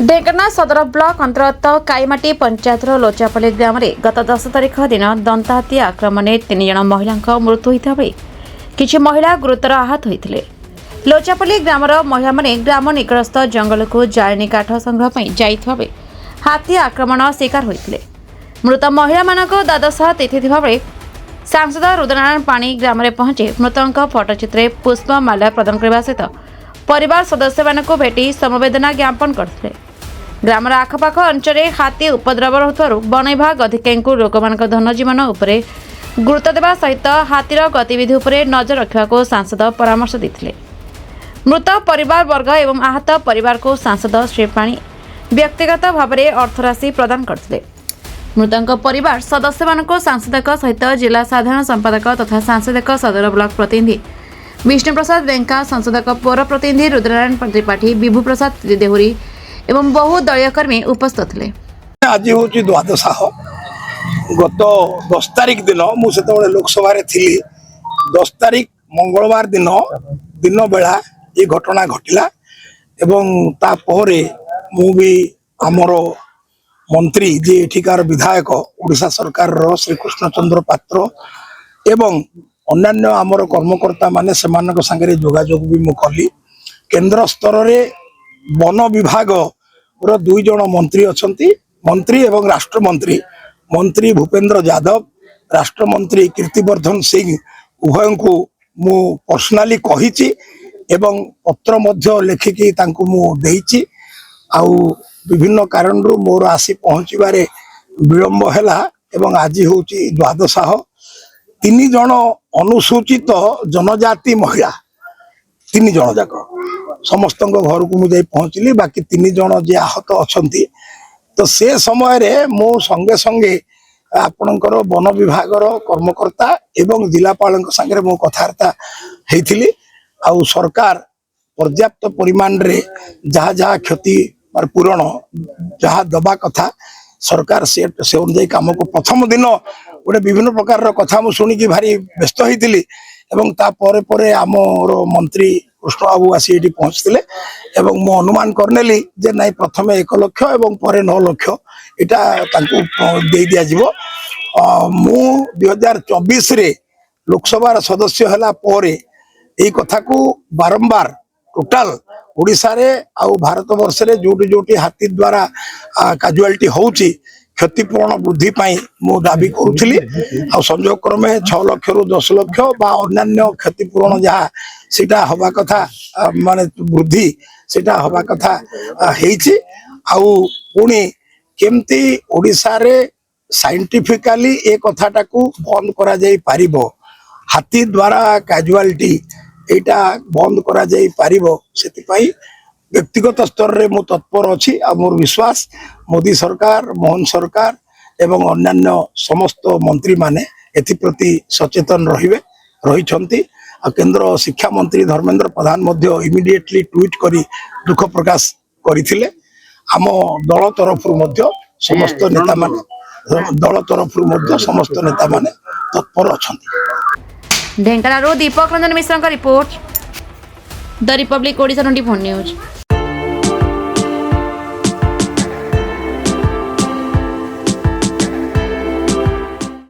ढेंकानाळ सदर ब्लॉक अंतर्गत काईमाटी पंचायतर लोचापल्ली ग्राम में गत 10 तारिख दिन दंताहाती आक्रमण में 3 जन महिला मृत्यु होता बेले किछि महिला गुरुतर आहत होते। लोचापल्ली ग्रामर महिला माने ग्राम निकटस्थ जंगल को जाळेनी काठ संग्रह पर जाइथिबा बेले हाथी आक्रमण शिकार होते। मृत महिला मानक द्वादश तिथि थिबा बेले सांसद रुद्रनारायण पाणी ग्राम में पहुंचे मृतक फटोचित्र पुष्पमाल्या प्रदान करने सहित परिवार सदस्य मानक भेटी समवेदना ज्ञापन करते। ग्रामर आखपाख अंचल हाथी उपद्रव होथारु वन विभाग अधिकारी को लोक धनजीवन उपरे गुरुत्व देवा सहित हाथीर गतिविधि उपरे नजर रखा सांसद परामर्श देते। मृत परिवार वर्ग एवं आहत परिवार को सांसद श्री पाणी व्यक्तिगत भाव में अर्थराशि प्रदान करते। मृतक परिवार सदस्य मानक सांसद सहित जिला साधारण संपादक तथा सांसद सदर ब्लॉक प्रतिनिधि विष्णु प्रसाद वेंका, सांसद पौर प्रतिनिधि रुद्रनारायण त्रिपाठी, विभू प्रसाद देहुरी एवं बहु दलीय कर्मी उपस्थित थे। आज हूँ द्वादश गत 10 तारिख दिन मुझे लोकसभा 10 तारिख मंगलवार दिन दिन बेला ये घटना घटला एवं तापर मु भी आमर मंत्री जे एठिकार विधायक ओडिशा सरकार श्री कृष्णचंद्र पात्र एवं अन्यान्य आमर कर्मकर्ता माने सेमानक संगे जोगाजोग भी मु कली। केंद्र स्तर रे वन विभाग 2 जन मंत्री अछंती, मंत्री एवं राष्ट्रमंत्री, मंत्री भूपेंद्र यादव, राष्ट्रमंत्री कीर्तिवर्धन सिंह उभय को मु पर्सनाली कहिछि एवं पत्र मध्य लेखिकी तांको मु देइछि। आउ विभिन्न कारण मोर आसी पहुँचबारे विलंब हैला एवं आज होची द्वादश 3 जन अनुसूचित जनजाति महिला 3 जन जाक समस्त घर को मुझे पहुँचली। बाकी 3 जन जे आहत अछंती तो से समय रे मो संगे संगे आपणकर वन विभाग कर्मकर्ता एवं जिलापाल संगे मो कथबार्ता हेइथिली। आउ सरकार पर्याप्त परिमाण रे जहाँ जहाँ क्षति पूरण जहाँ दबा कथा सरकार से अनुजाई काम को प्रथम दिन गोटे विभिन्न प्रकार कथा मु शुणिकी भारी व्यस्त होती एवं तापर परे आमर मंत्री कृष्ण बाबू आसी ये पहुँचते एवं मु अनुमान करनेली जे नाई प्रथमे 1 लाख एवं परे 9 लाख यहाँ दे दिज्व। मु 2024 रे लोकसभा सदस्य हला परे यही कथा को बारंबार टोटाल ओडिशा रे आउ भारत वर्ष रे जोटी जोटी हाथी द्वारा काजुआलिटी होउची क्षतिपूरण वृद्धि पाई मु दाबी करुଥିଲି। आ संयोग क्रमे 6 लाख रु 10 लाख बा अन्यान्य क्षतिपूरण जहाँ सेटा हवा कथा माने वृद्धि सेटा हवा कथा हेइची। आउ पुणी केमती ओडिशा रे साइंटिफिकली ए कथाटा को बंद करा जाई पारिबो, हाथी द्वारा काजुआलिटी एटा बंद करा जाई पारिबो सेति पाई व्यक्तिगत स्तर रे मु तत्पर अछि। आ मोर विश्वास मोदी सरकार, मोहन सरकार एवं अन्यान्य समस्त मंत्री माने एथि प्रति सचेतन रहिछंती। आ केंद्र शिक्षा मंत्री धर्मेंद्र प्रधान मध्य इमिडिएटली ट्वीट करी दुख प्रकाश करिथिले। आम दल तरफ मध्य समस्त नेता माने दल तरफ मध्य समस्त नेता माने तत्पर अछंती। ढेंकानाळ दीपक रंजन मिश्र का report, the Republic Odisha 24 news.